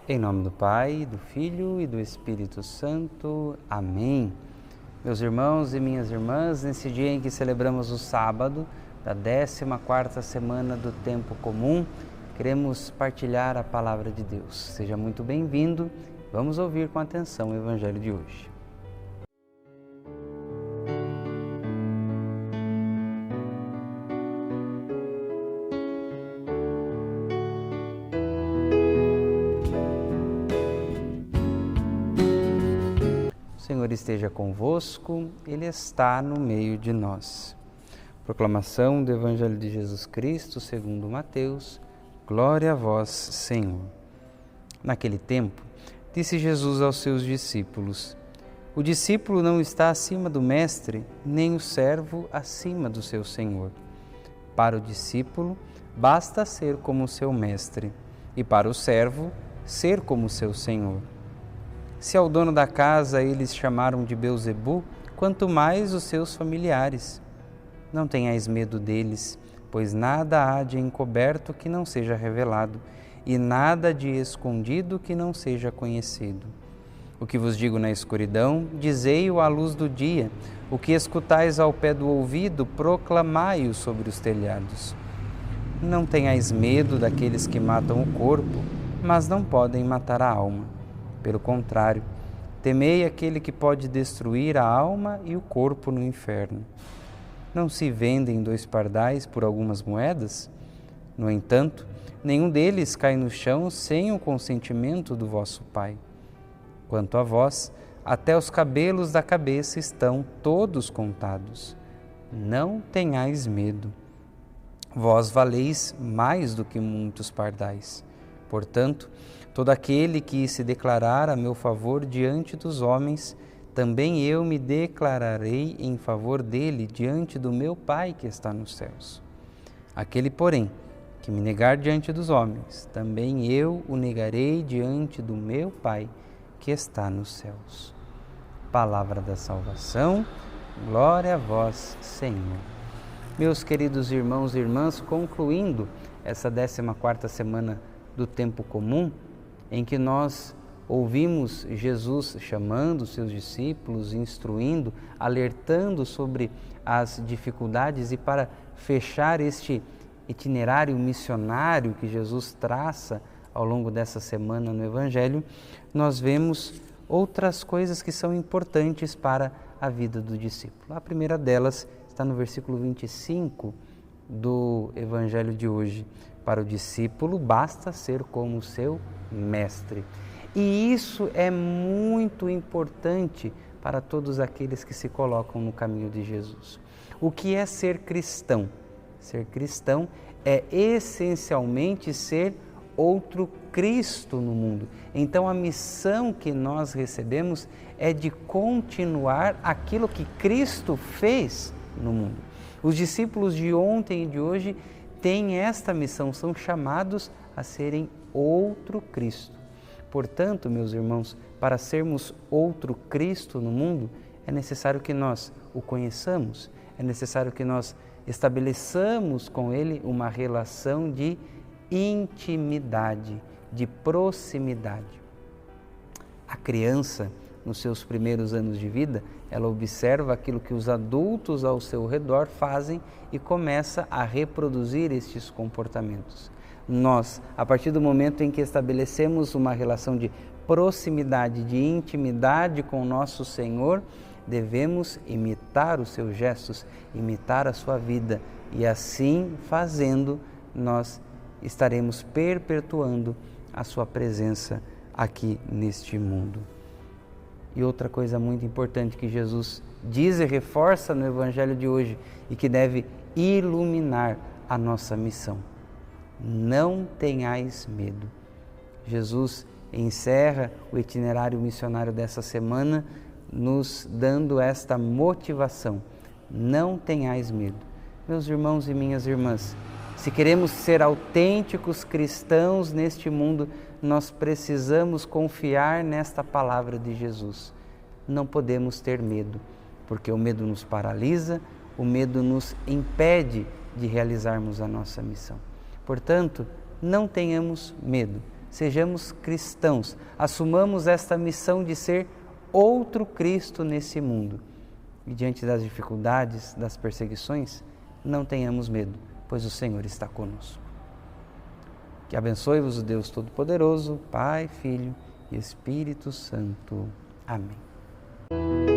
Em nome do Pai, do Filho e do Espírito Santo. Amém. Meus irmãos e minhas irmãs, nesse dia em que celebramos o sábado da 14ª semana do Tempo Comum, queremos partilhar a Palavra de Deus. Seja muito bem-vindo. Vamos ouvir com atenção o Evangelho de hoje. O Senhor esteja convosco, Ele está no meio de nós. Proclamação do Evangelho de Jesus Cristo segundo Mateus. Glória a vós, Senhor. Naquele tempo, disse Jesus aos seus discípulos: o discípulo não está acima do mestre, nem o servo acima do seu senhor. Para o discípulo, basta ser como o seu mestre, e para o servo, ser como o seu senhor. Se ao dono da casa eles chamaram de Beelzebu, quanto mais os seus familiares. Não tenhais medo deles, pois nada há de encoberto que não seja revelado, e nada de escondido que não seja conhecido. O que vos digo na escuridão, dizei-o à luz do dia. O que escutais ao pé do ouvido, proclamai-o sobre os telhados. Não tenhais medo daqueles que matam o corpo, mas não podem matar a alma. Pelo contrário, temei aquele que pode destruir a alma e o corpo no inferno. Não se vendem 2 pardais por algumas moedas? No entanto, nenhum deles cai no chão sem o consentimento do vosso Pai. Quanto a vós, até os cabelos da cabeça estão todos contados. Não tenhais medo. Vós valeis mais do que muitos pardais. Portanto, todo aquele que se declarar a meu favor diante dos homens, também eu me declararei em favor dele diante do meu Pai que está nos céus. Aquele, porém, que me negar diante dos homens, também eu o negarei diante do meu Pai que está nos céus. Palavra da salvação, glória a vós, Senhor. Meus queridos irmãos e irmãs, concluindo essa 14ª semana do Tempo Comum, em que nós ouvimos Jesus chamando os seus discípulos, instruindo, alertando sobre as dificuldades, e para fechar este itinerário missionário que Jesus traça ao longo dessa semana no Evangelho, nós vemos outras coisas que são importantes para a vida do discípulo. A primeira delas está no versículo 25 do Evangelho de hoje. Para o discípulo, basta ser como o seu mestre. E isso é muito importante para todos aqueles que se colocam no caminho de Jesus. O que é ser cristão? Ser cristão é essencialmente ser outro Cristo no mundo. Então, a missão que nós recebemos é de continuar aquilo que Cristo fez no mundo. Os discípulos de ontem e de hoje têm esta missão, são chamados a serem outro Cristo. Portanto, meus irmãos, para sermos outro Cristo no mundo, é necessário que nós o conheçamos, é necessário que nós estabeleçamos com Ele uma relação de intimidade, de proximidade. A criança, nos seus primeiros anos de vida, ela observa aquilo que os adultos ao seu redor fazem e começa a reproduzir estes comportamentos. Nós, a partir do momento em que estabelecemos uma relação de proximidade, de intimidade com o nosso Senhor, devemos imitar os seus gestos, imitar a sua vida, e assim fazendo, nós estaremos perpetuando a sua presença aqui neste mundo. E outra coisa muito importante que Jesus diz e reforça no Evangelho de hoje e que deve iluminar a nossa missão: não tenhais medo. Jesus encerra o itinerário missionário dessa semana nos dando esta motivação: não tenhais medo. Meus irmãos e minhas irmãs, se queremos ser autênticos cristãos neste mundo, nós precisamos confiar nesta palavra de Jesus. Não podemos ter medo, porque o medo nos paralisa, o medo nos impede de realizarmos a nossa missão. Portanto, não tenhamos medo, sejamos cristãos, assumamos esta missão de ser outro Cristo nesse mundo. E diante das dificuldades, das perseguições, não tenhamos medo, pois o Senhor está conosco. Que abençoe-vos o Deus Todo-Poderoso, Pai, Filho e Espírito Santo. Amém.